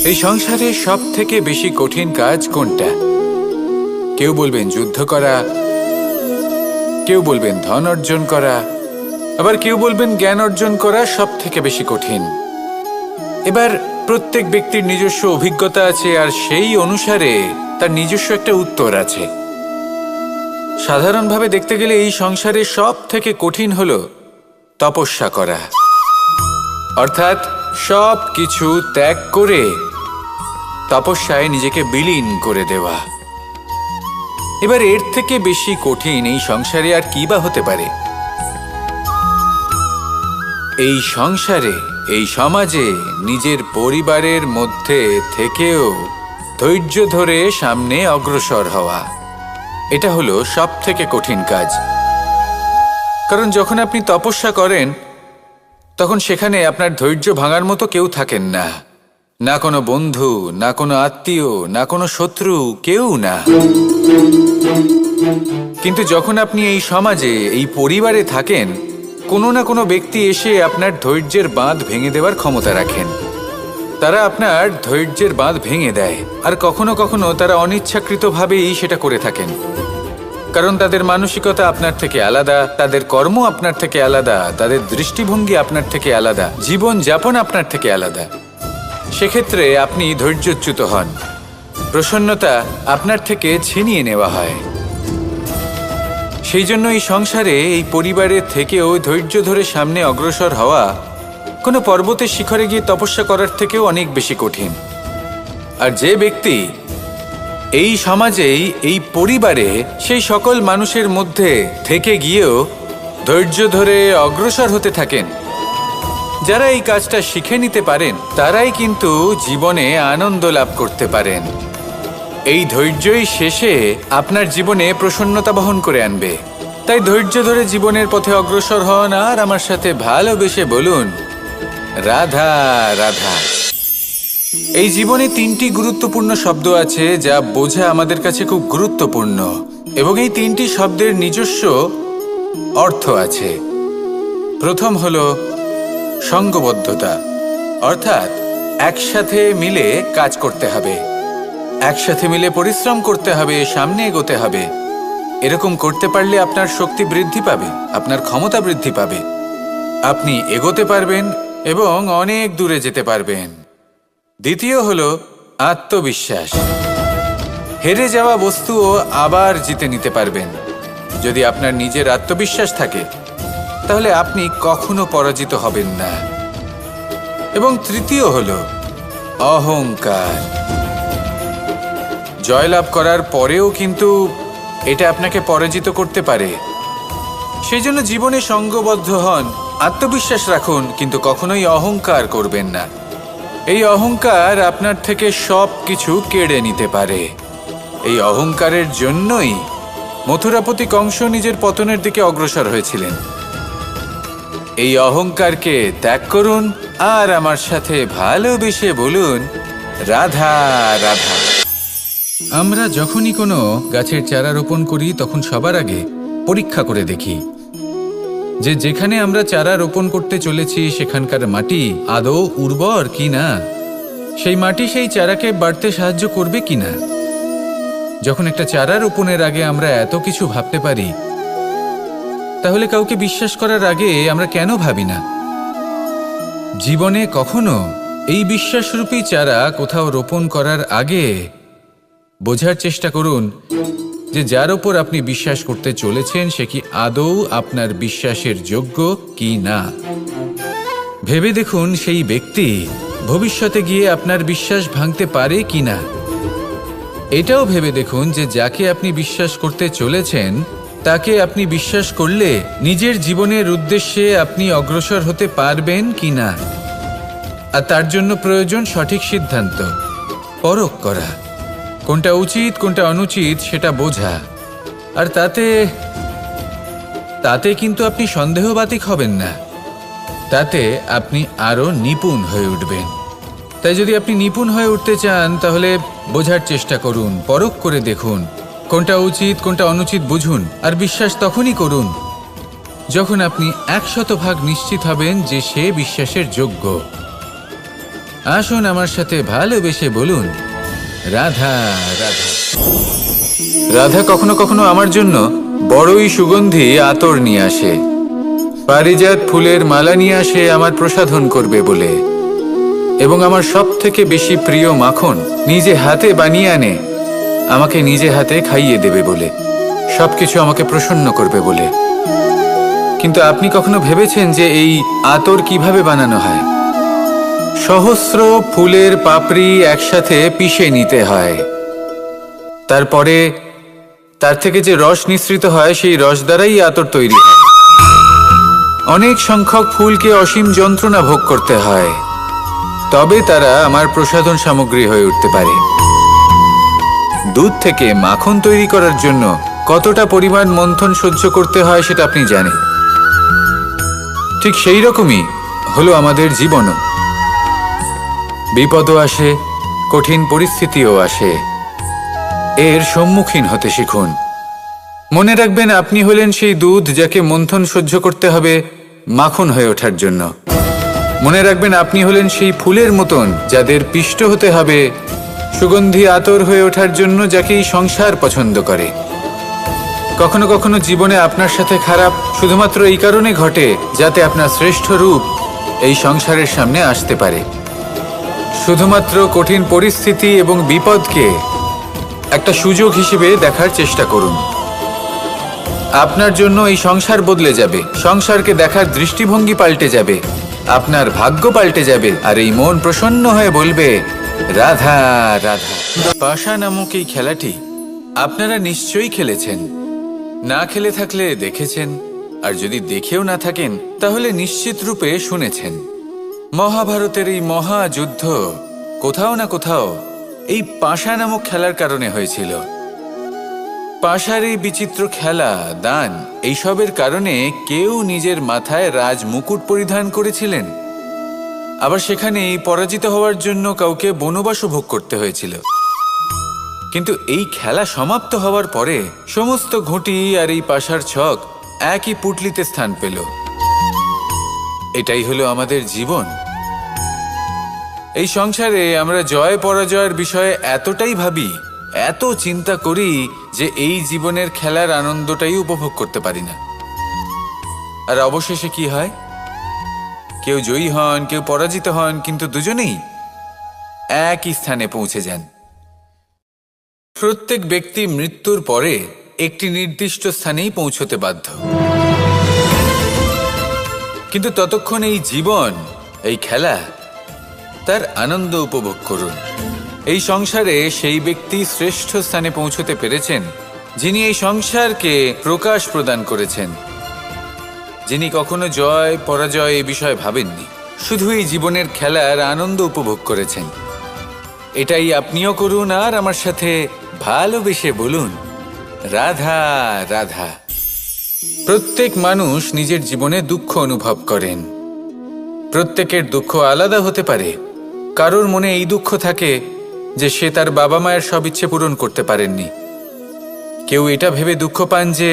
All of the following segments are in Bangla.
এই সংসারে সব থেকে বেশি কঠিন কাজ কোনটা? কেউ বলবেন যুদ্ধ করা, কেউ বলবেন ধন অর্জন করা, আবার কেউ বলবেন জ্ঞান অর্জন করা সব থেকে বেশি কঠিন। এবার প্রত্যেক ব্যক্তির নিজস্ব অভিজ্ঞতা আছে, আর সেই অনুসারে তার নিজস্ব একটা উত্তর আছে। সাধারণভাবে দেখতে গেলে এই সংসারে সব থেকে কঠিন হলো তপস্যা করা, অর্থাৎ সব কিছু ত্যাগ করে তপস্যায় নিজেকে বিলীন করে দেওয়া। এবার এর থেকে বেশি কঠিন এই সংসারে আর কি বা হতে পারে? এই সংসারে, এই সমাজে, নিজের পরিবারের মধ্যে থেকেও ধৈর্য ধরে সামনে অগ্রসর হওয়া, এটা হলো সব থেকে কঠিন কাজ। কারণ যখন আপনি তপস্যা করেন তখন সেখানে আপনার ধৈর্য ভাঙার মতো কেউ থাকেন না, না কোনো বন্ধু, না কোনো আত্মীয়, না কোনো শত্রু, কেউ না। কিন্তু যখন আপনি এই সমাজে, এই পরিবারে থাকেন, কোনো না কোনো ব্যক্তি এসে আপনার ধৈর্যের বাঁধ ভেঙে দেওয়ার ক্ষমতা রাখেন। তারা আপনার ধৈর্যের বাঁধ ভেঙে দেয়, আর কখনো কখনো তারা অনিচ্ছাকৃতভাবেই সেটা করে থাকেন। কারণ তাদের মানসিকতা আপনার থেকে আলাদা, তাদের কর্ম আপনার থেকে আলাদা, তাদের দৃষ্টিভঙ্গি আপনার থেকে আলাদা, জীবন যাপন আপনার থেকে আলাদা। সেক্ষেত্রে আপনি ধৈর্যচ্যুত হন, প্রসন্নতা আপনার থেকে ছিনিয়ে নেওয়া হয়। সেই জন্য এই সংসারে, এই পরিবারের থেকেও ধৈর্য ধরে সামনে অগ্রসর হওয়া কোনো পর্বতের শিখরে গিয়ে তপস্যা করার থেকেও অনেক বেশি কঠিন। আর যে ব্যক্তি এই সমাজেই, এই পরিবারে, সেই সকল মানুষের মধ্যে থেকে গিয়েও ধৈর্য ধরে অগ্রসর হতে থাকেন, যারা এই কাজটা শিখে নিতে পারেন, তারাই কিন্তু জীবনে আনন্দ লাভ করতে পারেন। এই ধৈর্যই শেষে আপনার জীবনে প্রসন্নতা বহন করে আনবে। তাই ধৈর্য ধরে জীবনের পথে অগ্রসর হন, আর আমার সাথে ভালোবেসে বলুন, রাধা রাধা। এই জীবনে তিনটি গুরুত্বপূর্ণ শব্দ আছে যা বোঝা আমাদের কাছে খুব গুরুত্বপূর্ণ, এবং এই তিনটি শব্দের নিজস্ব অর্থ আছে। প্রথম হলো সঙ্গবদ্ধতা, অর্থাৎ একসাথে মিলে কাজ করতে হবে, একসাথে মিলে পরিশ্রম করতে হবে, সামনে এগোতে হবে। এরকম করতে পারলে আপনার শক্তি বৃদ্ধি পাবে, আপনার ক্ষমতা বৃদ্ধি পাবে, আপনি এগোতে পারবেন এবং অনেক দূরে যেতে পারবেন। দ্বিতীয় হলো আত্মবিশ্বাস। হেরে যাওয়া বস্তুও আবার জিতে নিতে পারবেন। যদি আপনার নিজের আত্মবিশ্বাস থাকে তাহলে আপনি কখনো পরাজিত হবেন না। এবং তৃতীয় হলো অহংকার। জয়লাভ করার পরেও কিন্তু এটা আপনাকে পরাজিত করতে পারে। সেই জন্য জীবনে সঙ্গবদ্ধ হন, আত্মবিশ্বাস রাখুন, কিন্তু কখনোই অহংকার করবেন না। এই অহংকার আপনার থেকে সব কিছু কেড়ে নিতে পারে। এই অহংকারের জন্যই মথুরাপতি কংস নিজের পতনের দিকে অগ্রসর হয়েছিলেন। এই অহংকারকে ত্যাগ করুন, আর আমার সাথে ভালোবেসে বলুন, রাধা রাধা। আমরা যখনই কোনো গাছের চারা রোপণ করি তখন সবার আগে পরীক্ষা করে দেখি যে যেখানে আমরা চারা রোপণ করতে চলেছি সেখানকার মাটি আদৌ উর্বর কিনা, সেই মাটি সেই চারাকে বাড়তে সাহায্য করবে কিনা। যখন একটা চারা রোপণের আগে আমরা এত কিছু ভাবতে পারি, তাহলে কাউকে বিশ্বাস করার আগে আমরা কেন ভাবি না? জীবনে কখনো এই বিশ্বাসরূপী চারা কোথাও রোপণ করার আগে বোঝার চেষ্টা করুন যে যার ওপর আপনি বিশ্বাস করতে চলেছেন সে কি আদৌ আপনার বিশ্বাসের যোগ্য কি না। ভেবে দেখুন সেই ব্যক্তি ভবিষ্যতে গিয়ে আপনার বিশ্বাস ভাঙতে পারে কি না। এটাও ভেবে দেখুন যে যাকে আপনি বিশ্বাস করতে চলেছেন তাকে আপনি বিশ্বাস করলে নিজের জীবনের উদ্দেশ্যে আপনি অগ্রসর হতে পারবেন কি না। আর তার জন্য প্রয়োজন সঠিক সিদ্ধান্ত, পরখ করা, কোনটা উচিত কোনটা অনুচিত সেটা বোঝা। আর তাতে কিন্তু আপনি সন্দেহবাতিক হবেন না, তাতে আপনি আরো নিপুণ হয়ে উঠবেন। তাই যদি আপনি নিপুণ হয়ে উঠতে চান তাহলে বোঝার চেষ্টা করুন, পরখ করে দেখুন, কোনটা উচিত কোনটা অনুচিত বুঝুন। আর বিশ্বাস তখনই করুন যখন আপনি 100% নিশ্চিত হবেন যে সে বিশ্বাসের যোগ্য। আসুন আমার সাথে ভালোবেসে বলুন, রাধা রাধা। রাধা কখনো কখনো আমার জন্য বড়ই সুগন্ধি আতর নিয়ে আসে, পারিজাত ফুলের মালা নিয়ে আসে আমার প্রসাধন করবে বলে, এবং আমার সব থেকে বেশি প্রিয় মাখন নিজে হাতে বানিয়ে আনে আমাকে নিজে হাতে খাইয়ে দেবে বলে, সবকিছু আমাকে প্রসন্ন করবে বলে। কিন্তু আপনি কখনো ভেবেছেন যে এই আতর কিভাবে বানানো হয়? সহস্র ফুলের পাপড়ি একসাথে পিষে নিতে হয়, তারপরে তার থেকে যে রস নিঃসৃত হয় সেই রস দ্বারাই আতর তৈরি হয়। অনেক সংখ্যক ফুলকে অসীম যন্ত্রণা ভোগ করতে হয়, তবে তারা আমার প্রসাধন সামগ্রী হয়ে উঠতে পারে। দুধ থেকে মাখন তৈরি করার জন্য কতটা পরিমাণ মন্থন সহ্য করতে হয় সেটা আপনি জানেন। ঠিক সেই রকমই হলো আমাদের জীবনও। বিপদও আসে, কঠিন পরিস্থিতিও আসে, এর সম্মুখীন হতে শিখুন। মনে রাখবেন, আপনি হলেন সেই দুধ যাকে মন্থন সহ্য করতে হবে মাখন হয়ে ওঠার জন্য। মনে রাখবেন, আপনি হলেন সেই ফুলের মতন যাদের পিষ্ট হতে হবে সুগন্ধি আতর হয়ে ওঠার জন্য, যাকে এই সংসার পছন্দ করে। কখনো কখনো জীবনে আপনার সাথে খারাপ শুধুমাত্র এই কারণে ঘটে যাতে আপনার শ্রেষ্ঠ রূপ এই সংসারের সামনে আসতে পারে। শুধুমাত্র কঠিন পরিস্থিতি এবং বিপদকে একটা সুযোগ হিসেবে দেখার চেষ্টা করুন। আপনার জন্য এই সংসার বদলে যাবে, সংসারকে দেখার দৃষ্টিভঙ্গি পাল্টে যাবে, আপনার ভাগ্য পাল্টে যাবে, আর এই মন প্রসন্ন হয়ে বলবে, রাধা রাধা। পাশা নামক এই খেলাটি আপনারা নিশ্চয়ই খেলেছেন, না খেলে থাকলে দেখেছেন, আর যদি দেখেও না থাকেন তাহলে নিশ্চিত রূপে শুনেছেন। মহাভারতের এই মহাযুদ্ধ কোথাও না কোথাও এই পাশা নামক খেলার কারণে হয়েছিল। পাশার এই বিচিত্র খেলা, দান, এইসবের কারণে কেউ নিজের মাথায় রাজ মুকুট পরিধান করেছিলেন, আবার সেখানেই পরাজিত হওয়ার জন্য কাউকে বনবাসও ভোগ করতে হয়েছিল। কিন্তু এই খেলা সমাপ্ত হওয়ার পরে সমস্ত ঘুঁটি আর এই পাশার ছক একই পুটলিতে স্থান পেল। এটাই হলো আমাদের জীবন। এই সংসারে আমরা জয় পরাজয়ের বিষয়ে এতটাই ভাবি, এত চিন্তা করি যে এই জীবনের খেলার আনন্দটাই উপভোগ করতে পারি না। আর অবশেষে কি হয়? কেউ জয়ী হন, কেউ পরাজিত হন, কিন্তু দুজনেই একই স্থানে পৌঁছে যান। প্রত্যেক ব্যক্তি মৃত্যুর পরে একটি নির্দিষ্ট স্থানেই পৌঁছতে বাধ্য, কিন্তু ততক্ষণ এই জীবন, এই খেলা, তার আনন্দ উপভোগ করুন। এই সংসারে সেই ব্যক্তি শ্রেষ্ঠ স্থানে পৌঁছতে পেরেছেন যিনি এই সংসারকে প্রকাশ প্রদান করেছেন, যিনি কখনো জয় পরাজয় এ বিষয়ে ভাবেননি, শুধু এই জীবনের খেলার আনন্দ উপভোগ করেছেন। এটাই আপনিও করুন, আর আমার সাথে ভালোবেসে বলুন, রাধা রাধা। প্রত্যেক মানুষ নিজের জীবনে দুঃখ অনুভব করেন। প্রত্যেকের দুঃখ আলাদা হতে পারে। কারোর মনে এই দুঃখ থাকে যে সে তার বাবা মায়ের সব ইচ্ছে পূরণ করতে পারেননি। কেউ এটা ভেবে দুঃখ পান যে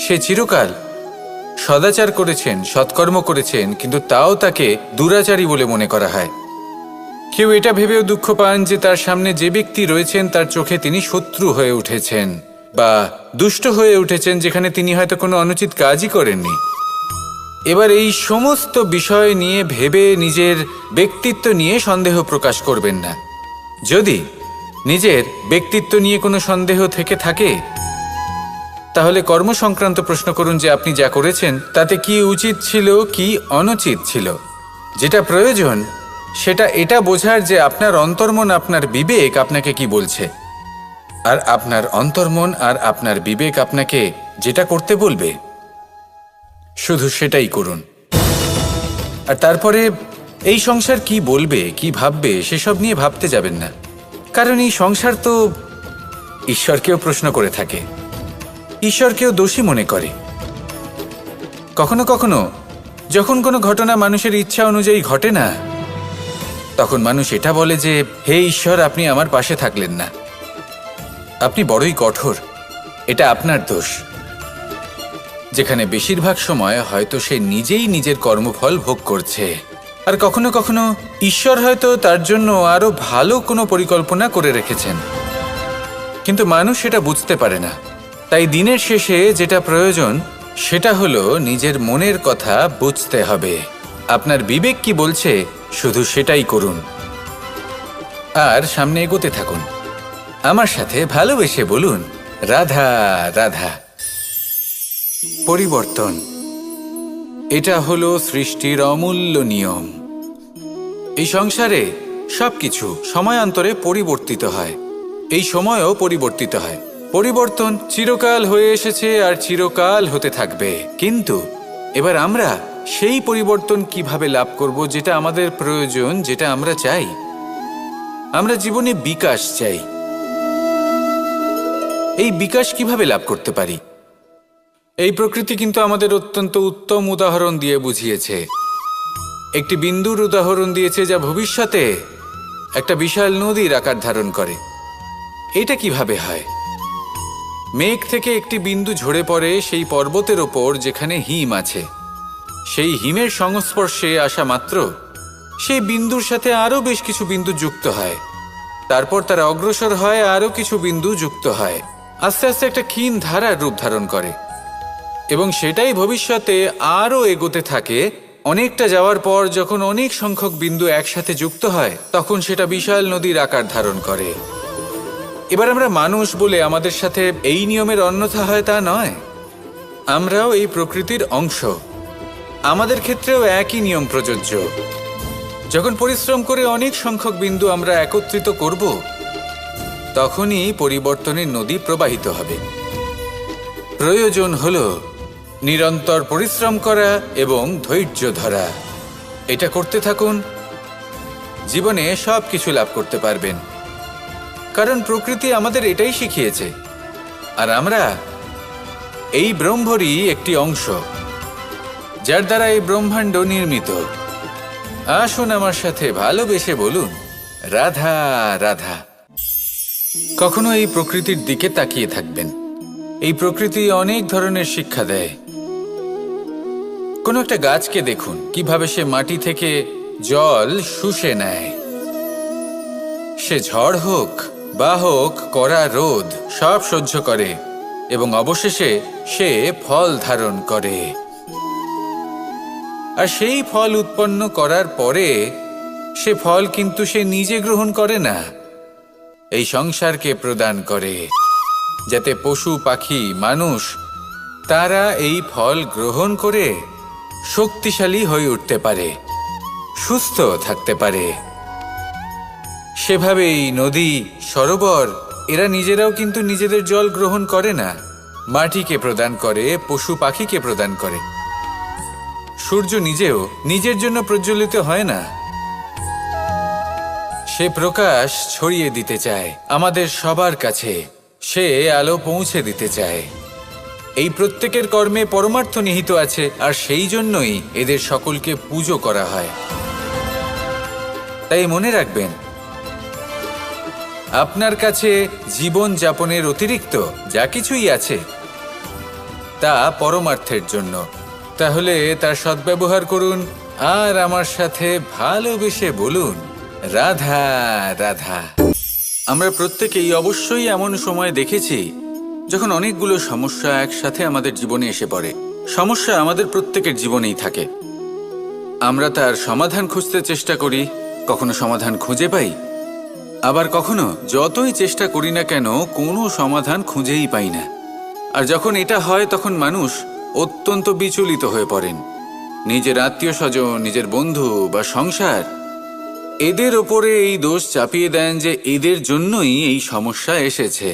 সে চিরকাল সদাচার করেছেন, সৎকর্ম করেছেন, কিন্তু তাও তাকে দুরাচারী বলে মনে করা হয়। কেউ এটা ভেবেও দুঃখ পান যে তার সামনে যে ব্যক্তি রয়েছেন তার চোখে তিনি শত্রু হয়ে উঠেছেন বা দুষ্ট হয়ে উঠেছেন, যেখানে তিনি হয়তো কোনো অনুচিত কাজই করেননি। এবার এই সমস্ত বিষয় নিয়ে ভেবে নিজের ব্যক্তিত্ব নিয়ে সন্দেহ প্রকাশ করবেন না। যদি নিজের ব্যক্তিত্ব নিয়ে কোনো সন্দেহ থেকে থাকে তাহলে কর্ম সংক্রান্ত প্রশ্ন করুন যে আপনি যা করেছেন তাতে কি উচিত ছিল, কি অনুচিত ছিল। যেটা প্রয়োজন সেটা এটা বোঝার যে আপনার অন্তর্মন, আপনার বিবেক আপনাকে কি বলছে, আর আপনার অন্তর্মন আর আপনার বিবেক আপনাকে যেটা করতে বলবে শুধু সেটাই করুন। আর তারপরে এই সংসার কি বলবে, কি ভাববে সেসব নিয়ে ভাবতে যাবেন না, কারণ এই সংসার তো ঈশ্বরকেও প্রশ্ন করে থাকে, ঈশ্বরকেও দোষী মনে করে। কখনো কখনো যখন কোনো ঘটনা মানুষের ইচ্ছা অনুযায়ী ঘটে না, তখন মানুষ এটা বলে যে হে ঈশ্বর, আপনি আমার পাশে থাকলেন না, আপনি বড়ই কঠোর, এটা আপনার দোষ। যেখানে বেশিরভাগ সময় হয়তো সে নিজেই নিজের কর্মফল ভোগ করছে, আর কখনো কখনো ঈশ্বর হয়তো তার জন্য আরো ভালো কোনো পরিকল্পনা করে রেখেছেন, কিন্তু মানুষ সেটা বুঝতে পারে না। তাই দিনের শেষে যেটা প্রয়োজন সেটা হলো নিজের মনের কথা বুঝতে হবে। আপনার বিবেক কি বলছে শুধু সেটাই করুন আর সামনে এগোতে থাকুন। আমার সাথে ভালোবেসে বলুন, রাধা রাধা। পরিবর্তন, এটা হলো সৃষ্টির অমূল্য নিয়ম। এই সংসারে সবকিছু সময়ান্তরে পরিবর্তিত হয়, এই সময়ও পরিবর্তিত হয়। পরিবর্তন চিরকাল হয়ে এসেছে আর চিরকাল হতে থাকবে, কিন্তু এবার আমরা সেই পরিবর্তন কিভাবে লাভ করব যেটা আমাদের প্রয়োজন, যেটা আমরা চাই। আমরা জীবনে বিকাশ চাই। এই বিকাশ কিভাবে লাভ করতে পারি? এই প্রকৃতি কিন্তু আমাদের অত্যন্ত উত্তম উদাহরণ দিয়ে বুঝিয়েছে। একটি বিন্দুর উদাহরণ দিয়েছে যা ভবিষ্যতে একটা বিশাল নদীর আকার ধারণ করে। এটা কিভাবে হয়? মেঘ থেকে একটি বিন্দু ঝরে পড়ে সেই পর্বতের ওপর যেখানে হিম আছে। সেই হিমের সংস্পর্শে আসা মাত্র সেই বিন্দুর সাথে আরও বেশ কিছু বিন্দু যুক্ত হয়। তারপর তারা অগ্রসর হয়, আরও কিছু বিন্দু যুক্ত হয়, আস্তে আস্তে একটা ক্ষীণ ধারার রূপ ধারণ করে এবং সেটাই ভবিষ্যতে আরও এগোতে থাকে। অনেকটা যাওয়ার পর যখন অনেক সংখ্যক বিন্দু একসাথে যুক্ত হয় তখন সেটা বিশাল নদীর আকার ধারণ করে। এবার আমরা মানুষ বলে আমাদের সাথে এই নিয়মের অন্যথা হয় তা নয়। আমরাও এই প্রকৃতির অংশ, আমাদের ক্ষেত্রেও একই নিয়ম প্রযোজ্য। যখন পরিশ্রম করে অনেক সংখ্যক বিন্দু আমরা একত্রিত করব তখনই পরিবর্তনের নদী প্রবাহিত হবে। প্রয়োজন হলো নিরন্তর পরিশ্রম করা এবং ধৈর্য ধরা। এটা করতে থাকুন, জীবনে সব কিছু লাভ করতে পারবেন, কারণ প্রকৃতি আমাদের এটাই শিখিয়েছে। আর আমরা এই ব্রহ্মরই একটি অংশ, যার দ্বারা এই ব্রহ্মাণ্ড নির্মিত। আসুন আমার সাথে ভালোবেসে বলুন, রাধা রাধা। কখনো এই প্রকৃতির দিকে তাকিয়ে থাকবেন। এই প্রকৃতি অনেক ধরনের শিক্ষা দেয়। কোনো একটা গাছকে দেখুন কিভাবে সে মাটি থেকে জল শুষে নেয়। সে ঝড় হোক বা হোক কড়া রোদ সব সহ্য করে এবং অবশেষে সে ফল ধারণ করে। আর সেই ফল উৎপন্ন করার পরে সে ফল কিন্তু সে নিজে গ্রহণ করে না, এই সংসারকে প্রদান করে, যাতে পশু পাখি মানুষ তারা এই ফল গ্রহণ করে শক্তিশালী হয়ে উঠতে পারে, সুস্থ থাকতে পারে। সেভাবেই নদী, সরোবর এরা নিজেরাও কিন্তু নিজেদের জল গ্রহণ করে না, মাটিকে প্রদান করে, পশু পাখিকে প্রদান করে। সূর্য নিজেও নিজের জন্য প্রজ্বলিত হয় না, সে প্রকাশ ছড়িয়ে দিতে চায় আমাদের সবার কাছে, সে আলো পৌঁছে দিতে চায়। এই প্রত্যেকের কর্মে পরমার্থ নিহিত আছে, আর সেই জন্যই এদের সকলকে পুজো করা হয়। তাই মনে রাখবেন, আপনার কাছে জীবন যাপনের অতিরিক্ত যা কিছুই আছে তা পরমার্থের জন্য। তাহলে তার সদ্ব্যবহার করুন আর আমার সাথে ভালোবেসে বলুন, রাধা রাধা। আমরা প্রত্যেকেই অবশ্যই এমন সময় দেখেছি যখন অনেকগুলো সমস্যা একসাথে আমাদের জীবনে এসে পড়ে। সমস্যা আমাদের প্রত্যেকের জীবনেই থাকে। আমরা তার সমাধান খুঁজতে চেষ্টা করি, কখনো সমাধান খুঁজে পাই, আবার কখনো যতই চেষ্টা করি না কেন কোনো সমাধান খুঁজেই পাই না। আর যখন এটা হয় তখন মানুষ অত্যন্ত বিচলিত হয়ে পড়েন। নিজের আত্মীয় স্বজন, নিজের বন্ধু বা সংসার এদের ওপরে এই দোষ চাপিয়ে দেন যে এদের জন্যই এই সমস্যা এসেছে।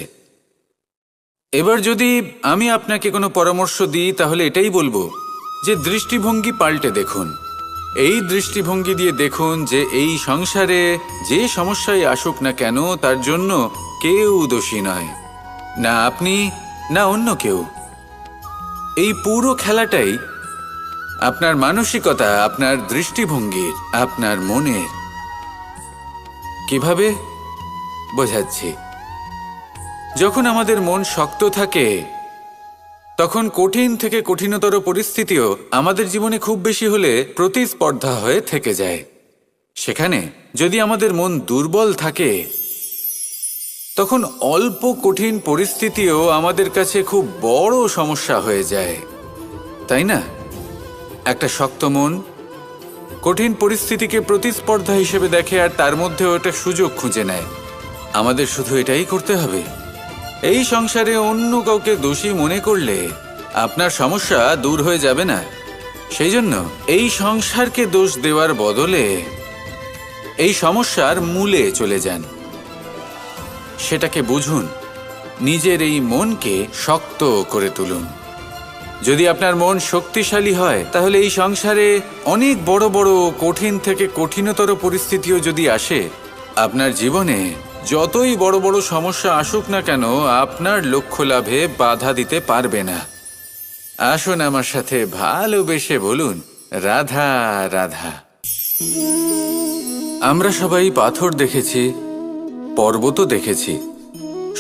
এবার যদি আমি আপনাকে কোনো পরামর্শ দিই তাহলে এটাই বলবো যে দৃষ্টিভঙ্গি পাল্টে দেখুন। এই দৃষ্টিভঙ্গি দিয়ে দেখুন যে এই সংসারে যে সমস্যায় আসুক না কেন তার জন্য কেউ দোষী নয়, না আপনি না অন্য কেউ। এই পুরো খেলাটাই আপনার মানসিকতা, আপনার দৃষ্টিভঙ্গির, আপনার মনের। কিভাবে বোঝাচ্ছি? যখন আমাদের মন শক্ত থাকে তখন কঠিন থেকে কঠিনতর পরিস্থিতিও আমাদের জীবনে খুব বেশি হলে প্রতিস্পর্ধা হয়ে থেকে যায়। সেখানে যদি আমাদের মন দুর্বল থাকে, তখন অল্প কঠিন পরিস্থিতিও আমাদের কাছে খুব বড় সমস্যা হয়ে যায়, তাই না? একটা শক্ত মন কঠিন পরিস্থিতিকে প্রতিস্পর্ধা হিসেবে দেখে আর তার মধ্যেও একটা সুযোগ খুঁজে নেয়। আমাদের শুধু এটাই করতে হবে। এই সংসারে অন্য কাউকে দোষী মনে করলে আপনার সমস্যা দূর হয়ে যাবে না। সেই জন্য এই সংসারকে দোষ দেওয়ার বদলে এই সমস্যার মূলে চলে যান, সেটাকে বুঝুন, নিজের এই মনকে শক্ত করে তুলুন। যদি আপনার মন শক্তিশালী হয়, তাহলে এই সংসারে অনেক বড় বড় কঠিন থেকে কঠিনতর পরিস্থিতিও যদি আসে, আপনার জীবনে যতই বড় বড় সমস্যা আসুক না কেন, আপনার লক্ষ্য লাভে বাধা দিতে পারবে না। আসুন আমার সাথে ভালোবেসে বলুন, রাধা রাধা। আমরা সবাই পাথর দেখেছি, পর্বতও দেখেছি,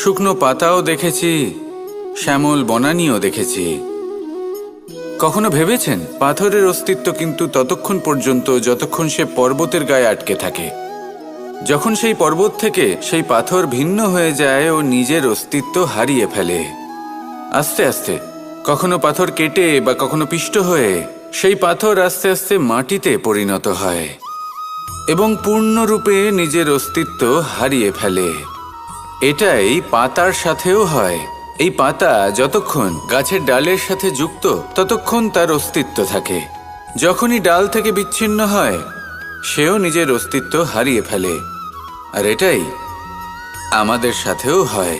শুকনো পাতাও দেখেছি, শ্যামল বনানীও দেখেছি। কখনো ভেবেছেন পাথরের অস্তিত্ব কিন্তু ততক্ষণ পর্যন্ত যতক্ষণ সে পর্বতের গায়ে আটকে থাকে। যখন সেই পর্বত থেকে সেই পাথর ভিন্ন হয়ে যায় ও নিজের অস্তিত্ব হারিয়ে ফেলে। আস্তে আস্তে কখনো পাথর কেটে বা কখনো পিষ্ট হয়ে সেই পাথর আস্তে আস্তে মাটিতে পরিণত হয় এবং পূর্ণরূপে নিজের অস্তিত্ব হারিয়ে ফেলে। এটাই পাতার সাথেও হয়। এই পাতা যতক্ষণ গাছের ডালের সাথে যুক্ত ততক্ষণ তার অস্তিত্ব থাকে। যখনই ডাল থেকে বিচ্ছিন্ন হয়, সেও নিজের অস্তিত্ব হারিয়ে ফেলে। আর এটাই আমাদের সাথেও হয়।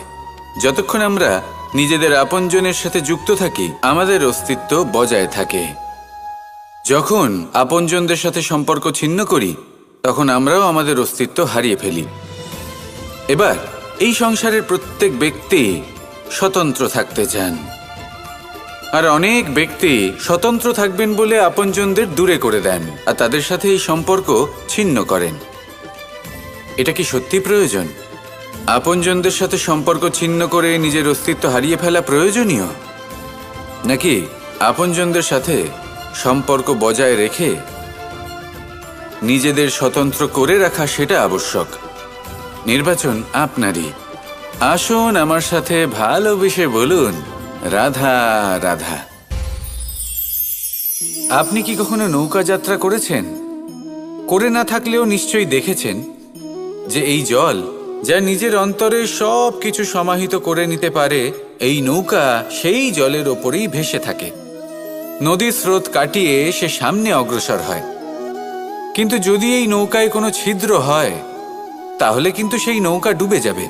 যতক্ষণ আমরা নিজেদের আপনজনের সাথে যুক্ত থাকি, আমাদের অস্তিত্ব বজায় থাকে। যখন আপনজনদের সাথে সম্পর্ক ছিন্ন করি, তখন আমরাও আমাদের অস্তিত্ব হারিয়ে ফেলি। এবার এই সংসারের প্রত্যেক ব্যক্তি স্বতন্ত্র থাকতে চান, আর অনেক ব্যক্তি স্বতন্ত্র থাকবেন বলে আপনজনদের দূরে করে দেন আর তাদের সাথে এই সম্পর্ক ছিন্ন করেন। এটা কি সত্যি প্রয়োজন? আপনজনদের সাথে সম্পর্ক ছিন্ন করে নিজের অস্তিত্ব হারিয়ে ফেলা প্রয়োজনীয়, নাকি আপনজনদের সাথে সম্পর্ক বজায় রেখে নিজেদের স্বতন্ত্র করে রাখা সেটা আবশ্যক? নির্বাচন আপনারই। আসুন আমার সাথে ভালোবেসে বলুন, রাধা রাধা। আপনি কি কখনো নৌকা যাত্রা করেছেন? করে না থাকলেও নিশ্চয়ই দেখেছেন যে এই জল যা নিজের অন্তরে সব কিছু সমাহিত করে নিতে পারে, এই নৌকা সেই জলের ওপরেই ভেসে থাকে। নদীর স্রোত কাটিয়ে সে সামনে অগ্রসর হয়। কিন্তু যদি এই নৌকায় কোনো ছিদ্র হয়, তাহলে কিন্তু সেই নৌকা ডুবে যাবে।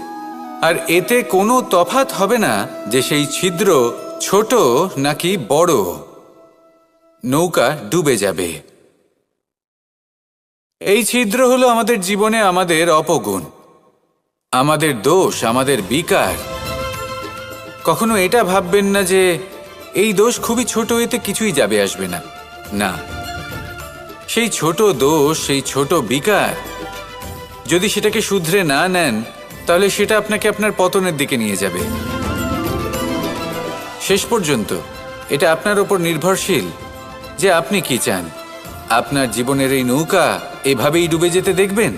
আর এতে কোনো তফাৎ হবে না যে সেই ছিদ্র ছোট নাকি বড়, নৌকা ডুবে যাবে। এই ছিদ্র হলো আমাদের জীবনে আমাদের অপগুণ, আমাদের দোষ, আমাদের বিকার। কখনো এটা ভাববেন না যে এই দোষ খুবই ছোট, এতে কিছুই যাবে আসবে না। না, সেই ছোট দোষ, সেই ছোট বিকার যদি সেটাকে শুধরে না নেন, তাহলে সেটা আপনাকে আপনার পতনের দিকে নিয়ে যাবে। শেষ পর্যন্ত এটা আপনার ওপর নির্ভরশীল যে আপনি কি চান। আপনার জীবনের এই নৌকা এভাবেই ডুবে যেতে দেখবেন,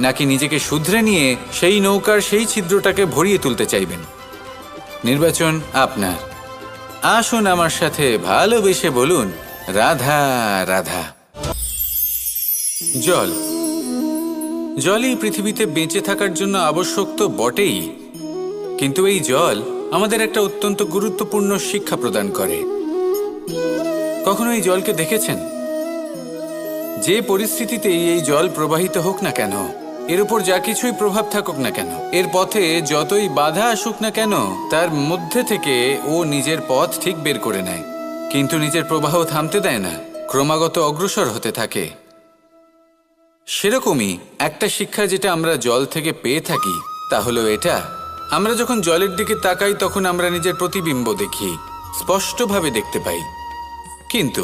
নাকি নিজেকে শুধরে নিয়ে সেই নৌকার সেই ছিদ্রটাকে ভরিয়ে তুলতে চাইবেন? নির্বাচন আপনার। আসুন আমার সাথে ভালোবেসে বলুন, রাধা রাধা। জল, জলই পৃথিবীতে বেঁচে থাকার জন্য আবশ্যক তো বটেই, কিন্তু এই জল আমাদের একটা অত্যন্ত গুরুত্বপূর্ণ শিক্ষা প্রদান করে। কখনো এই জলকে দেখেছেন? যে পরিস্থিতিতেই এই জল প্রবাহিত হোক না কেন, এর উপর যা কিছুই প্রভাব থাকুক না কেন, এর পথে যতই বাধা আসুক না কেন, তার মধ্যে থেকে ও নিজের পথ ঠিক বের করে নেয়, কিন্তু নিজের প্রবাহ থামতে দেয় না, ক্রমাগত অগ্রসর হতে থাকে। সেরকমই একটা শিক্ষা যেটা আমরা জল থেকে পেয়ে থাকি, তা হলো এটা: আমরা যখন জলের দিকে তাকাই, তখন আমরা নিজের প্রতিবিম্ব দেখি, স্পষ্টভাবে দেখতে পাই। কিন্তু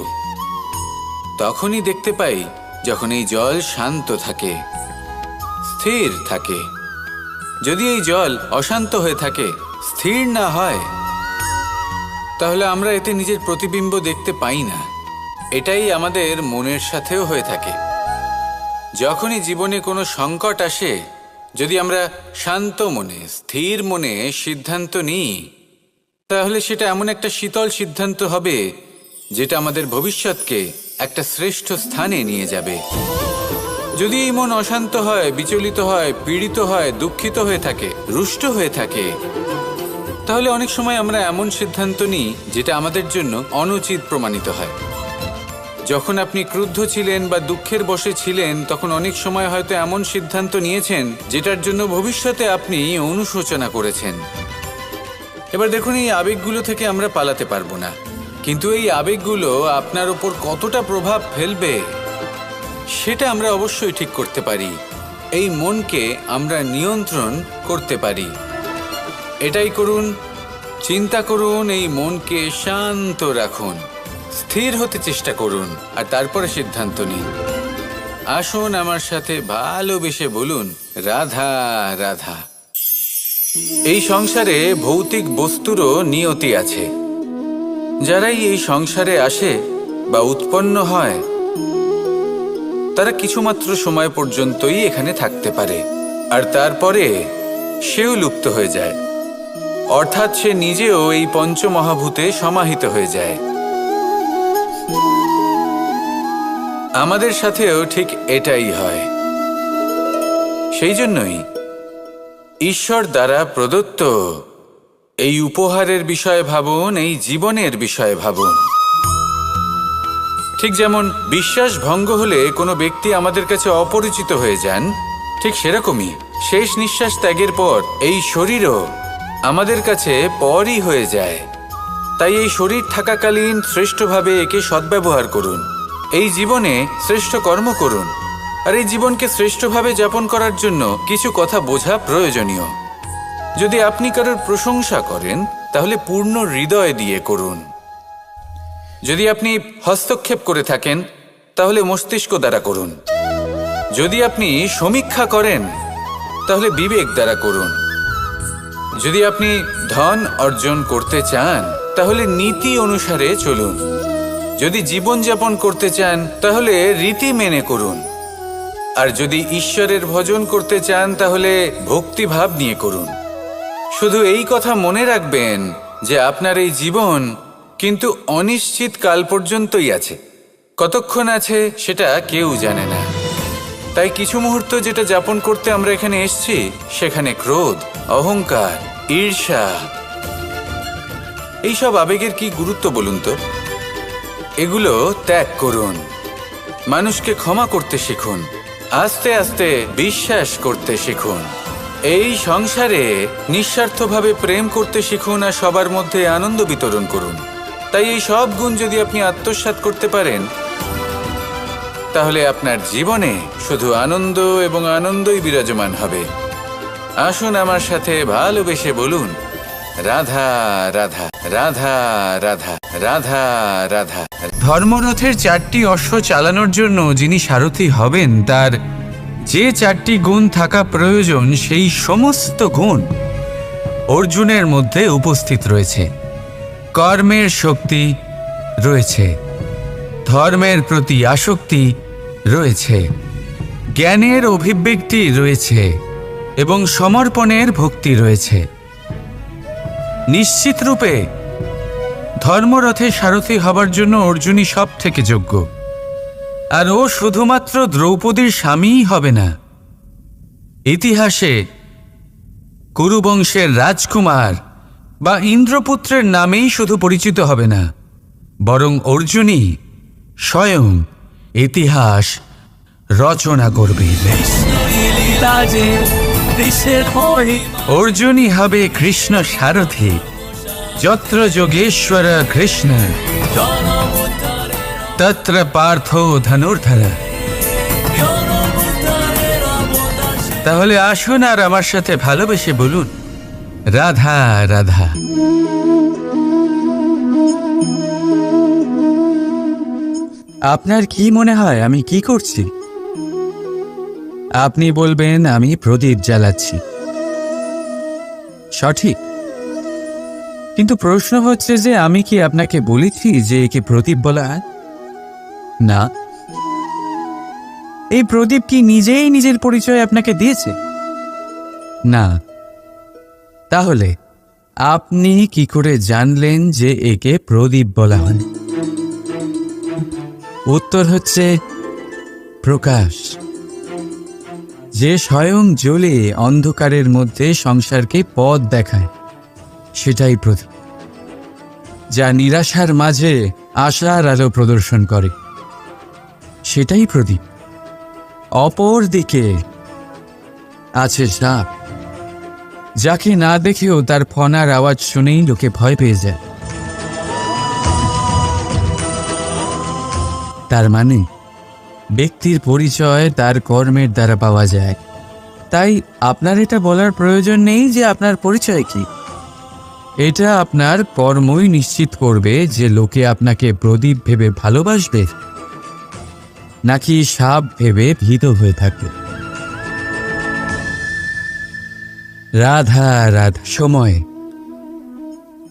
তখনই দেখতে পাই যখন এই জল শান্ত থাকে, স্থির থাকে। যদি এই জল অশান্ত হয়ে থাকে, স্থির না হয়, তাহলে আমরা এতে নিজের প্রতিবিম্ব দেখতে পাই না। এটাই আমাদের মনের সাথেও হয়ে থাকে। যখনই জীবনে কোনো সংকট আসে, যদি আমরা শান্ত মনে, স্থির মনে সিদ্ধান্ত নিই, তাহলে সেটা এমন একটা শীতল সিদ্ধান্ত হবে যেটা আমাদের ভবিষ্যৎকে একটা শ্রেষ্ঠ স্থানে নিয়ে যাবে। যদি এই মন অশান্ত হয়, বিচলিত হয়, পীড়িত হয়, দুঃখিত হয়ে থাকে, রুষ্ট হয়ে থাকে, তাহলে অনেক সময় আমরা এমন সিদ্ধান্ত নিই যেটা আমাদের জন্য অনুচিত প্রমাণিত হয়। যখন আপনি ক্রুদ্ধ ছিলেন বা দুঃখের বশে ছিলেন, তখন অনেক সময় হয়তো এমন সিদ্ধান্ত নিয়েছেন যেটার জন্য ভবিষ্যতে আপনি অনুশোচনা করেছেন। এবার দেখুন, এই আবেগগুলো থেকে আমরা পালাতে পারবো না, কিন্তু এই আবেগগুলো আপনার উপর কতটা প্রভাব ফেলবে সেটা আমরা অবশ্যই ঠিক করতে পারি। এই মনকে আমরা নিয়ন্ত্রণ করতে পারি। এটাই করুন, চিন্তা করুন, এই মনকে শান্ত রাখুন, স্থির হতে চেষ্টা করুন, আর তারপরে সিদ্ধান্ত নিন। আসুন আমার সাথে ভালোবেসে বলুন, রাধা রাধা। এই সংসারে ভৌতিক বস্তুরও নিয়তি আছে। যারাই এই সংসারে আসে বা উৎপন্ন হয়, তারা কিছুমাত্র সময় পর্যন্তই এখানে থাকতে পারে, আর তারপরে সেও লুপ্ত হয়ে যায়, অর্থাৎ সে নিজেও এই পঞ্চমহাভূতে সমাহিত হয়ে যায়। আমাদের সাথেও ঠিক এটাই হয়। সেই জন্যই ঈশ্বর দ্বারা প্রদত্ত এই উপহারের বিষয়ে ভাবুন, এই জীবনের বিষয়ে ভাবুন। ঠিক যেমন বিশ্বাস ভঙ্গ হলে কোনো ব্যক্তি আমাদের কাছে অপরিচিত হয়ে যান, ঠিক সেরকমই শেষ নিঃশ্বাস ত্যাগের পর এই শরীরও আমাদের কাছে পরই হয়ে যায়। তাই এই শরীর থাকাকালীন শ্রেষ্ঠভাবে একে সদ্ব্যবহার করুন, এই জীবনে শ্রেষ্ঠ কর্ম করুন। আর এই জীবনকে শ্রেষ্ঠভাবে যাপন করার জন্য কিছু কথা বোঝা প্রয়োজনীয়। যদি আপনি কারোর প্রশংসা করেন, তাহলে পূর্ণ হৃদয় দিয়ে করুন। যদি আপনি হস্তক্ষেপ করে থাকেন, তাহলে মস্তিষ্ক দ্বারা করুন। যদি আপনি সমীক্ষা করেন, তাহলে বিবেক দ্বারা করুন। যদি আপনি ধন অর্জন করতে চান, তাহলে নীতি অনুসারে চলুন। যদি জীবনযাপন করতে চান, তাহলে রীতি মেনে করুন। আর যদি ঈশ্বরের ভজন করতে চান, তাহলে ভক্তিভাব নিয়ে করুন। শুধু এই কথা মনে রাখবেন যে আপনার এই জীবন কিন্তু অনিশ্চিত কাল পর্যন্তই আছে। কতক্ষণ আছে সেটা কেউ জানে না। তাই কিছু মুহূর্ত যেটা যাপন করতে আমরা এখানে এসেছি, সেখানে ক্রোধ, অহংকার, ঈর্ষা, এইসব আবেগের কি গুরুত্ব বলুন তো? এগুলো ত্যাগ করুন। মানুষকে ক্ষমা করতে শিখুন, আস্তে আস্তে বিশ্বাস করতে শিখুন। এই সংসারে নিঃস্বার্থভাবে প্রেম করতে শিখুন, আর সবার মধ্যে আনন্দ বিতরণ করুন। তাই এই সব গুণ যদি আপনি আত্মসাৎ করতে পারেন, তাহলে আপনার জীবনে শুধু আনন্দ এবং আনন্দই বিরাজমান হবে। আসুন আমার সাথে ভালোবেসে বলুন, রাধা রাধা, রাধা রাধা, রাধা রাধা। ধর্মরথের 4টি অশ্ব চালানোর জন্য যিনি সারথি হবেন, তার যে 4টি গুণ থাকা প্রয়োজন, সেই সমস্ত গুণ অর্জুনের মধ্যে উপস্থিত রয়েছে। কর্মের শক্তি রয়েছে, ধর্মের প্রতি আসক্তি রয়েছে, জ্ঞানের অভিব্যক্তি রয়েছে এবং সমর্পণের ভক্তি রয়েছে। নিশ্চিত রূপে ধর্মরথে সারথি হবার জন্য অর্জুনই সব থেকে যোগ্য। আর ও শুধুমাত্র দ্রৌপদীর স্বামীই হবে না, ইতিহাসে কুরুবংশের রাজকুমার বা ইন্দ্রপুত্রের নামেই শুধু পরিচিত হবে না, বরং অর্জুনই স্বয়ং ইতিহাস রচনা করবে। অর্জুনই হবে কৃষ্ণ সারথি। যত্র যোগেশ্বর কৃষ্ণ তত্র পার্থ ধনুর্ধর। তাহলে আসুন আর আমার সাথে ভালোবেসে বলুন, রাধা রাধা। আপনার কি মনে হয় আমি কি করছি? আপনি বলবেন আমি প্রদীপ জ্বালাচ্ছি। সঠিক, কিন্তু প্রশ্ন হচ্ছে যে আমি কি আপনাকে বলেছি যে একে প্রদীপ বলা হয়? না। এই প্রদীপ কি নিজেই নিজের পরিচয় আপনাকে দিয়েছে? না। তাহলে আপনি কি করে জানলেন যে একে প্রদীপ বলা হয়? উত্তর হচ্ছে প্রকাশ। যে স্বয়ং জ্বলে অন্ধকারের মধ্যে সংসারকে পথ দেখায়, সেটাই প্রদীপ। যা নিরাশার মাঝে আশার আলো প্রদর্শন করে, সেটাই প্রদীপ। অপর দিকে আছে সাপ, যাকে না দেখেও তার ফনার আওয়াজ শুনেই লোকে ভয় পেয়ে যায়। তার মানে ব্যক্তির পরিচয় তার কর্মের দ্বারা পাওয়া যায়। তাই আপনার এটা বলার প্রয়োজন নেই যে আপনার পরিচয় কি। এটা আপনার কর্মই নিশ্চিত করবে যে লোকে আপনাকে প্রদীপ ভেবে ভালোবাসবে নাকি সাপ ভেবে ভীত হয়ে থাকবে। রাধা রাধা। সময়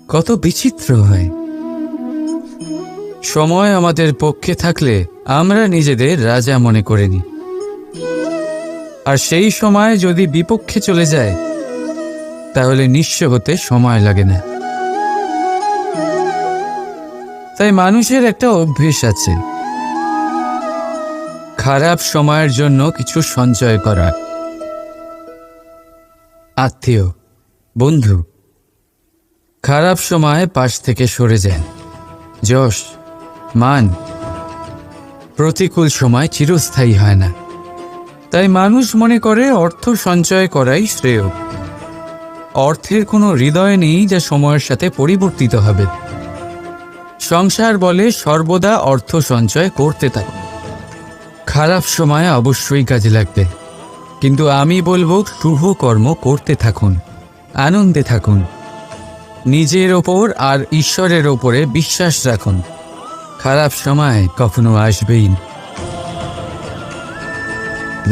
কত বিচিত্র হয়। সময় আমাদের পক্ষে থাকলে আমরা নিজেদের রাজা মনে করে নিই, আর সেই সময় যদি বিপক্ষে চলে যায় তাহলে নিঃস্ব হতে সময় লাগে না। তাই মানুষের একটা অভ্যেস আছে, খারাপ সময়ের জন্য কিছু সঞ্চয় করা। আত্মীয়, বন্ধু খারাপ সময় পাশ থেকে সরে যায়। যশ, মান প্রতিকূল সময় চিরস্থায়ী হয় না। তাই মানুষ মনে করে অর্থ সঞ্চয় করাই শ্রেয়। অর্থের কোনো হৃদয় নেই যা সময়ের সাথে পরিবর্তিত হবে। সংসার বলে সর্বদা অর্থ সঞ্চয় করতে থাকে। খারাপ সময় অবশ্যই কাজে লাগবে, কিন্তু আমি বলবো শুভ কর্ম করতে থাকুন, আনন্দে থাকুন, নিজের ওপর আর ঈশ্বরের ওপরে বিশ্বাস রাখুন। খারাপ সময় কখনো আসবেই না।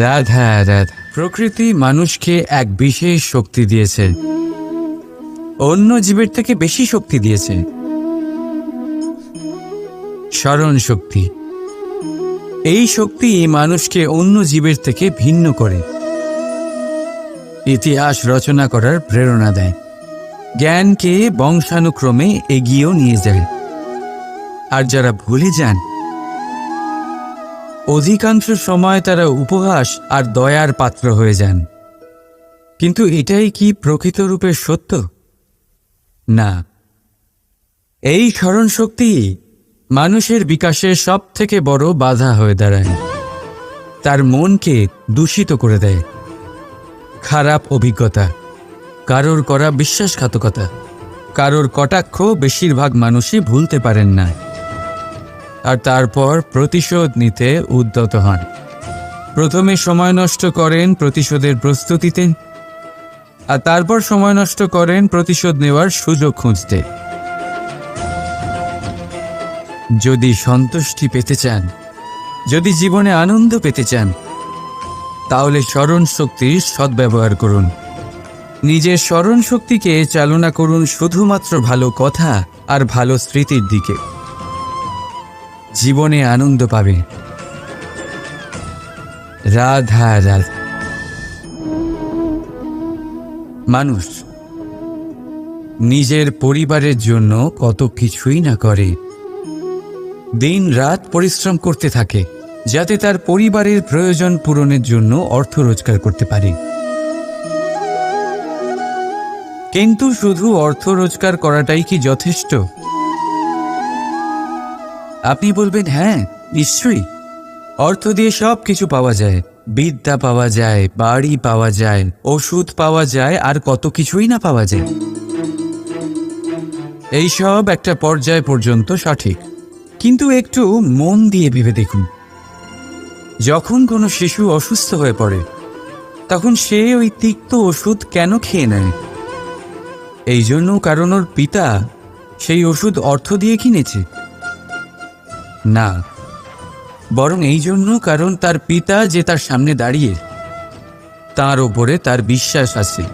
রাধা রাধা। প্রকৃতি মানুষকে এক বিশেষ শক্তি দিয়েছে, অন্য জীবের থেকে বেশি শক্তি দিয়েছে। স্মরণ শক্তি। এই শক্তি মানুষকে অন্য জীবের থেকে ভিন্ন করে, ইতিহাস রচনা করার প্রেরণা দেয়, জ্ঞানকে বংশানুক্রমে এগিয়েও নিয়ে যায়। আর যারা ভুলে যান, অধিকাংশ সময় তারা উপহাস আর দয়ার পাত্র হয়ে যান। কিন্তু এটাই কি প্রকৃত রূপে সত্য? না। এই স্মরণ শক্তি মানুষের বিকাশের সব থেকে বড় বাধা হয়ে দাঁড়ায়। তার মনকে দূষিত করে দেয়। খারাপ অভিজ্ঞতা, কারোর করা বিশ্বাসঘাতকতা, কারোর কটাক্ষ বেশিরভাগ মানুষই ভুলতে পারেন না, আর তারপর প্রতিশোধ নিতে উদ্যত হন। প্রথমে সময় নষ্ট করেন প্রতিশোধের প্রস্তুতিতে, আর তারপর সময় নষ্ট করেন প্রতিশোধ নেওয়ার সুযোগ খুঁজতে। যদি সন্তুষ্টি পেতে চান, যদি জীবনে আনন্দ পেতে চান, তাহলে স্মরণ শক্তির সদ্ব্যবহার করুন। নিজের স্মরণ শক্তিকে চালনা করুন শুধুমাত্র ভালো কথা আর ভালো স্মৃতির দিকে। জীবনে আনন্দ পাবে। রাধা রাধা। মানুষ নিজের পরিবারের জন্য কত কিছুই না করে, দিন রাত পরিশ্রম করতে থাকে যাতে তার পরিবারের প্রয়োজন পূরণের জন্য অর্থ রোজগার করতে পারে। কিন্তু শুধু অর্থ রোজগার করাটাই কি যথেষ্ট? আপনি বলবেন, হ্যাঁ নিশ্চয়ই, অর্থ দিয়ে সব কিছু পাওয়া যায়, বিদ্যা পাওয়া যায়, বাড়ি পাওয়া যায়, ওষুধ পাওয়া যায়, আর কত কিছুই না পাওয়া যায়। এইসব একটা পর্যায় পর্যন্ত সঠিক, কিন্তু একটু মন দিয়ে ভেবে দেখুন, যখন কোনো শিশু অসুস্থ হয়ে পড়ে তখন সে ওই তিক্ত ওষুধ কেন খেয়ে নেয়? এই জন্য কারণ ওর পিতা সেই ওষুধ অর্থ দিয়ে কিনেছে? না, বরং এই জন্য কারণ তার পিতা যে তার সামনে দাঁড়িয়ে, তার ওপরে তার বিশ্বাস আছে,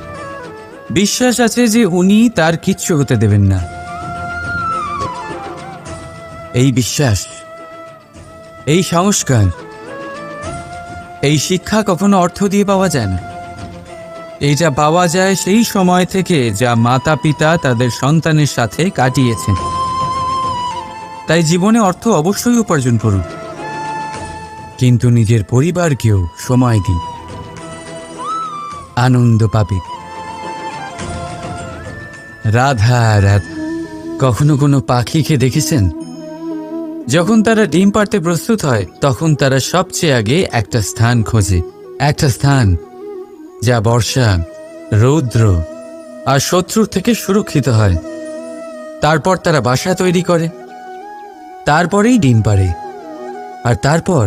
বিশ্বাস আছে যে উনি তার কিচ্ছু হতে দেবেন না। এই বিশ্বাস, এই সংস্কার, এই শিক্ষা কখনো অর্থ দিয়ে পাওয়া যায় না। এইটা পাওয়া যায় সেই সময় থেকে যা মাতা পিতা তাদের সন্তানের সাথে কাটিয়েছেন। তাই জীবনে অর্থ অবশ্যই উপার্জন করুন, কিন্তু নিজের পরিবারকেও সময় দিন, আনন্দ পাবে। রাধা রাধা। কখনো কোনো পাখিকে দেখেছেন? যখন তারা ডিম পাড়তে প্রস্তুত হয় তখন তারা সবচেয়ে আগে একটা স্থান খোঁজে, একটা স্থান যা বর্ষা, রৌদ্র আর শত্রুর থেকে সুরক্ষিত হয়। তারপর তারা বাসা তৈরি করে, তারপরেই ডিম পাড়ে। আর তারপর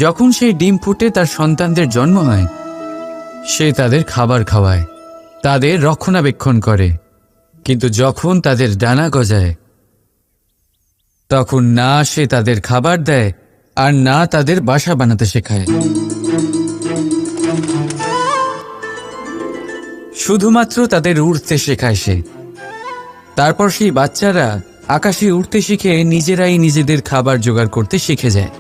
যখন সেই ডিম ফুটে তার সন্তানদের জন্ম হয়, সে তাদের খাবার খাওয়ায়, তাদের রক্ষণাবেক্ষণ করে। কিন্তু যখন তাদের ডানা গজায়, তখন না সে তাদের খাবার দেয় আর না তাদের বাসা বানাতে শেখায়। শুধুমাত্র তাদের উড়তে শেখায় সে। তারপর সেই বাচ্চারা আকাশে উড়তে শিখে নিজেরাই নিজেদের খাবার জোগাড় করতে শিখে যায়,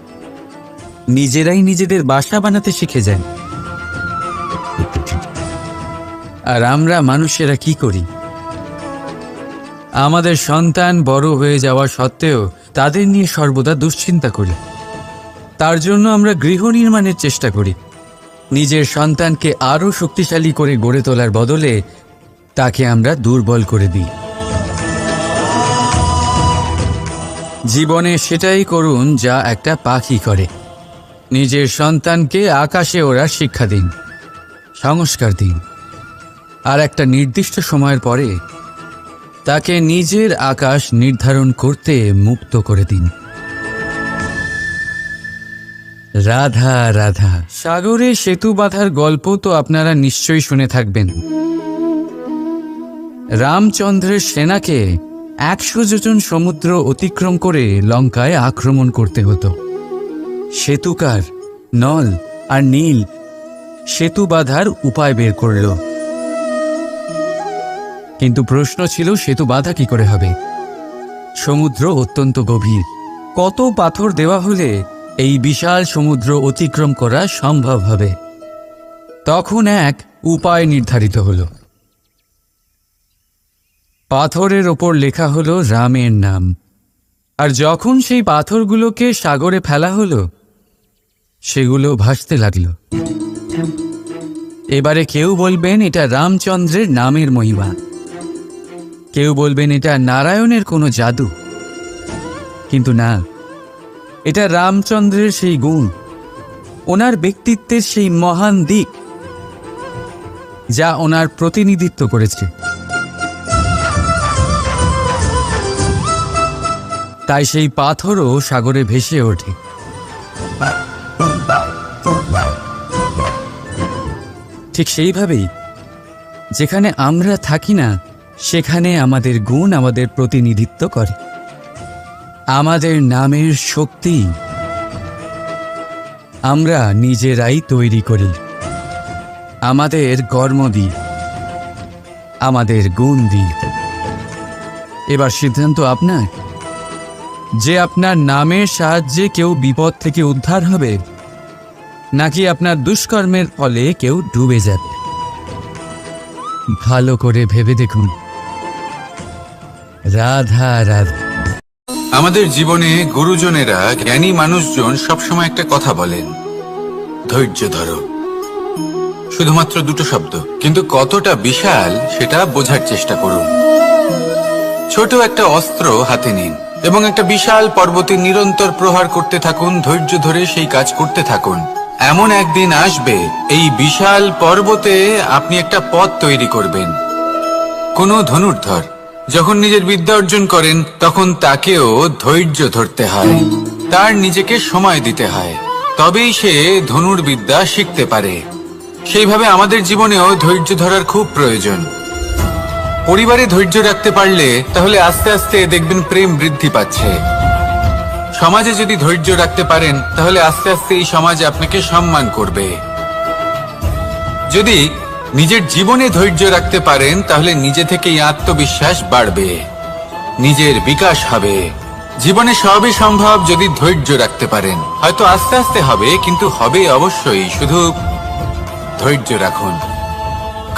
নিজেরাই নিজেদের বাসা বানাতে শিখে যায়। আর আমরা মানুষেরা কি করি? আমাদের সন্তান বড় হয়ে যাওয়া সত্ত্বেও তাদের নিয়ে সর্বদা দুশ্চিন্তা করি। তার জন্য আমরা গৃহ নির্মাণের চেষ্টা করি। নিজের সন্তানকে আরও শক্তিশালী করে গড়ে তোলার বদলে তাকে আমরা দুর্বল করে দিই। জীবনে সেটাই করুন যা একটা পাখি করে। নিজের সন্তানকে আকাশে ওড়ার শিক্ষা দিন, সংস্কার দিন, আর একটা নির্দিষ্ট সময়ের পরে তাকে নিজের আকাশ নির্ধারণ করতে মুক্ত করে দিন। রাধা রাধা। সাগরে সেতু বাঁধার গল্প তো আপনারা নিশ্চয়ই শুনে থাকবেন। রামচন্দ্রের সেনাকে 100 যোজন সমুদ্র অতিক্রম করে লঙ্কায় আক্রমণ করতে হতো। সেতুকার নল আর নীল সেতু বাঁধার উপায় বের করল, কিন্তু প্রশ্ন ছিল সেতু বাঁধা কি করে হবে? সমুদ্র অত্যন্ত গভীর। কত পাথর দেওয়া হলে এই বিশাল সমুদ্র অতিক্রম করা সম্ভব হবে? তখন এক উপায় নির্ধারিত হলো। পাথরের ওপর লেখা হলো রামের নাম। আর যখন সেই পাথরগুলোকে সাগরে ফেলা হলো, সেগুলো ভাসতে লাগলো। এবারে কেউ বলবেন এটা রামচন্দ্রের নামের মহিমা, কেউ বলবেন এটা নারায়ণের কোনো জাদু। কিন্তু না, এটা রামচন্দ্রের সেই গুণ, ওনার ব্যক্তিত্বের সেই মহান দিক যা ওনার প্রতিনিধিত্ব করেছে। তাই সেই পাথরও সাগরে ভেসে ওঠে। ঠিক সেইভাবেই যেখানে আমরা থাকি না, সেখানে আমাদের গুণ আমাদের প্রতিনিধিত্ব করে। আমাদের নামের শক্তি আমরা নিজেরাই তৈরি করি, আমাদের কর্ম দিই, আমাদের গুণ দিই। এবার সিদ্ধান্ত আপনার, যে আপনার নামের সাহায্যে কেউ বিপদ থেকে উদ্ধার হবে, নাকি আপনার দুষ্কর্মের ফলে কেউ ডুবে যাবে। ভালো করে ভেবে দেখুন। রাধা রাধা। আমাদের জীবনে গুরুজনেরা, জ্ঞানী মানুষজন সবসময় একটা কথা বলেন, ধৈর্য ধরো। শুধুমাত্র দুটো শব্দ, কিন্তু কতটা বিশাল সেটা বোঝার চেষ্টা করুন। ছোট একটা অস্ত্র হাতে নিন এবং একটা বিশাল পর্বতে নিরন্তর প্রহার করতে থাকুন। ধৈর্য ধরে সেই কাজ করতে থাকুন। এমন একদিন আসবে, এই বিশাল পর্বতে আপনি একটা পথ তৈরি করবেন। কোনো ধনুর্ধর যখন নিজের বিদ্যা অর্জন করেন, তখন তাকেও ধৈর্য ধরতে হয়, তার নিজেকে সময় দিতে হয়, তবেই সে ধনুর্বিদ্যা শিখতে পারে। সেইভাবে আমাদের জীবনেও ধৈর্য ধরার খুব প্রয়োজন। পরিবারে ধৈর্য রাখতে পারলে তাহলে আস্তে আস্তে দেখবেন প্রেম বৃদ্ধি পাচ্ছে। সমাজে যদি ধৈর্য রাখতে পারেন, তাহলে আস্তে আস্তে এই সমাজ আপনাকে সম্মান করবে। যদি নিজের জীবনে ধৈর্য রাখতে পারেন তাহলে নিজে থেকেই আত্মবিশ্বাস বাড়বে, নিজের বিকাশ হবে। জীবনে সবই সম্ভব যদি ধৈর্য রাখতে পারেন। হয়তো আস্তে আস্তে হবে, কিন্তু হবে অবশ্যই। শুধু ধৈর্য রাখুন,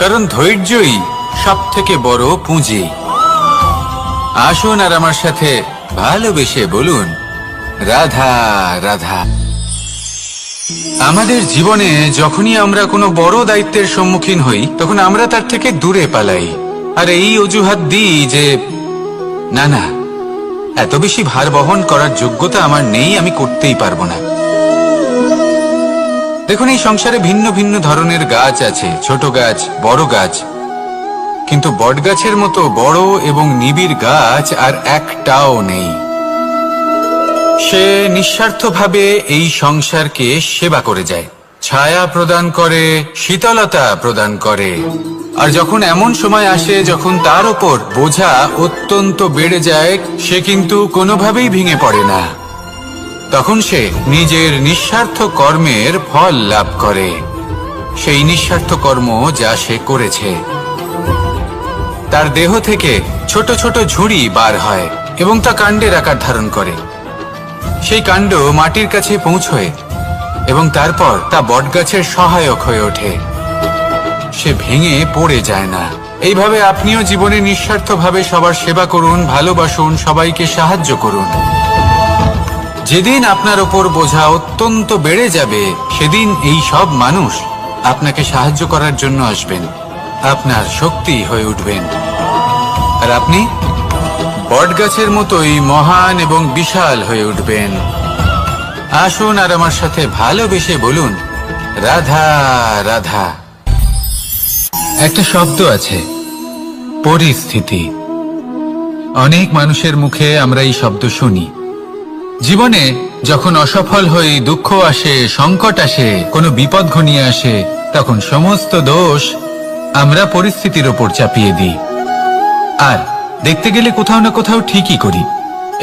কারণ ধৈর্যই সব থেকে বড় পুঁজি। আসুন আর আমার সাথে ভালোবেসে বলুন, রাধা রাধা। আমাদের জীবনে যখনই আমরা কোনো বড় দায়িত্বের সম্মুখীন হই, তখন আমরা তার থেকে দূরে পালাই আর এই অজুহাত দিই যে না না, এত বেশি ভার বহন করার যোগ্যতা আমার নেই, আমি করতেই পারবো না। দেখুন, এই সংসারে ভিন্ন ভিন্ন ধরনের গাছ আছে, ছোট গাছ, বড় গাছ, কিন্তু বটগাছের মতো বড় এবং নিবিড় গাছ আর একটাও নেই। সে নিঃস্বার্থভাবে এই সংসারকে সেবা করে যায়, ছায়া প্রদান করে, শীতলতা প্রদান করে। আর যখন এমন সময় আসে যখন তার ওপর বোঝা অত্যন্ত বেড়ে যায়, সে কিন্তু কোনোভাবেই ভেঙে পড়ে না। তখন সে নিজের নিঃস্বার্থ কর্মের ফল লাভ করে, সেই নিঃস্বার্থ কর্ম যা সে করেছে। তার দেহ থেকে ছোট ছোট ঝুড়ি বার হয় এবং তা কাণ্ডের আকার ধারণ করে। সেই কাণ্ড মাটির কাছে পৌঁছয় এবং তারপর তা বটগাছের সহায়ক হয়ে ওঠে। সে ভেঙে পড়ে যায় না। এইভাবে আপনিও জীবনে নিঃস্বার্থভাবে সবার সেবা করুন, ভালোবাসুন, সবাইকে সাহায্য করুন। যেদিন আপনার ওপর বোঝা অত্যন্ত বেড়ে যাবে, সেদিন এই সব মানুষ আপনাকে সাহায্য করার জন্য আসবেন, আপনার শক্তি হয়ে উঠবেন। আর আপনি বটগাছের মতোই মহান এবং বিশাল হয়ে উঠবেন। আসুন আর আমার সাথে ভালোবেসে বলুন, রাধা রাধা। একটা শব্দ আছে, পরিস্থিতি। অনেক মানুষের মুখে আমরা এই শব্দ শুনি। জীবনে যখন অসফল হই, দুঃখ আসে, সংকট আসে, কোনো বিপদ ঘনিয়ে আসে, তখন সমস্ত দোষ আমরা পরিস্থিতির ওপর চাপিয়ে দিই। আর দেখতে গেলে কোথাও না কোথাও ঠিকই করি।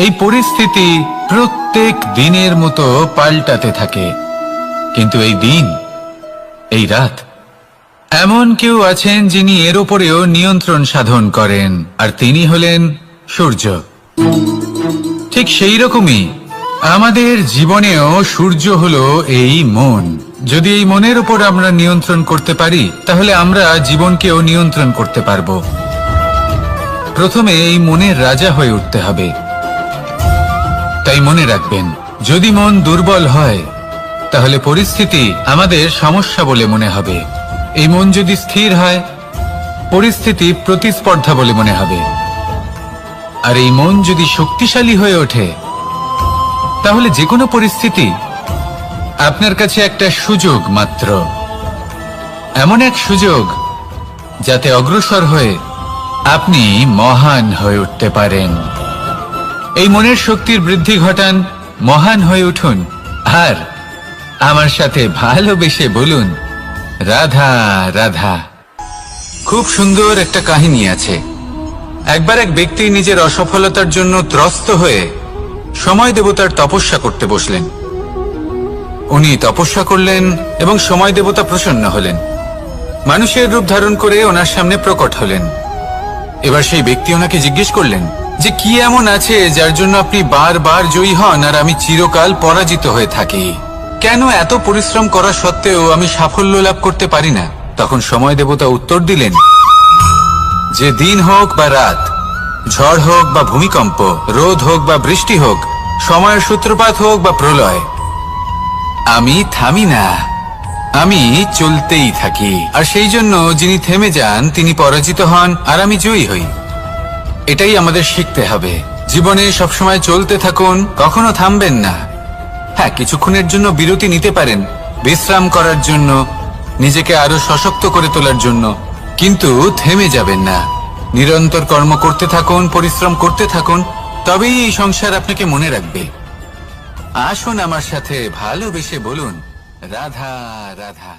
এই পরিস্থিতি প্রত্যেক দিনের মতো পাল্টাতে থাকে, কিন্তু এই দিন, এই রাত, এমন কেউ আছেন যিনি এর ওপরেও নিয়ন্ত্রণ সাধন করেন, আর তিনি হলেন সূর্য। ঠিক সেই রকমই আমাদের জীবনেও সূর্য হলো এই মন। যদি এই মনের উপর আমরা নিয়ন্ত্রণ করতে পারি, তাহলে আমরা জীবনকেও নিয়ন্ত্রণ করতে পারবো। প্রথমে এই মনের রাজা হয়ে উঠতে হবে। তাই মনে রাখবেন, যদি মন দুর্বল হয়, তাহলে পরিস্থিতি আমাদের সমস্যা বলে মনে হবে। এই মন যদি স্থির হয়, পরিস্থিতি প্রতিস্পর্ধা বলে মনে হবে। আর এই মন যদি শক্তিশালী হয়ে ওঠে, তাহলে যে কোনো পরিস্থিতি আপনার কাছে একটা সুযোগ মাত্র, এমন এক সুযোগ যাতে অগ্রসর হয়ে আপনি মহান হয়ে উঠতে পারেন। এই মনের শক্তির বৃদ্ধি ঘটান, মহান হয়ে উঠুন, আর আমার সাথে ভালোবেসে বলুন, রাধা রাধা। খুব সুন্দর একটা কাহিনী আছে। একবার এক ব্যক্তি নিজের অসফলতার জন্য ত্রস্ত হয়ে সময় দেবতার তপস্যা করতে বসলেন। উনি তপস্যা করলেন এবং সময় দেবতা প্রসন্ন হলেন, মানুষের রূপ ধারণ করে ওনার সামনে প্রকট হলেন। এবার সেই ব্যক্তি ওনাকে জিজ্ঞেস করলেন যে কি এমন আছে যার জন্য আপনি বারবার জয়ী হন আর আমি চিরকাল পরাজিত হয়ে থাকি? কেন এত পরিশ্রম করা সত্ত্বেও আমি সাফল্য লাভ করতে পারি না? তখন সময় দেবতা উত্তর দিলেন যে দিন হোক বা রাত, ঝড় হোক বা ভূমিকম্প, রোদ হোক বা বৃষ্টি হোক, সময়ের সূত্রপাত হোক বা প্রলয়, আমি থামি না, আমি চলতেই থাকি। আর সেই জন্য যিনি থেমে যান তিনি পরাজিত হন আর আমি জয়ী হই। এটাই আমাদের শিখতে হবে। জীবনে সবসময় চলতে থাকুন, কখনো থামবেন না। হ্যাঁ, কিছুক্ষণের জন্য বিরতি নিতে পারেন, বিশ্রাম করার জন্য, নিজেকে আরো সশক্ত করে তোলার জন্য, কিন্তু থেমে যাবেন না। নিরন্তর কর্ম করতে থাকুন, পরিশ্রম করতে থাকুন, তবেই এই সংসার আপনাকে মনে রাখবে। আসুন আমার সাথে ভালোবেসে বলুন, রাধা রাধা।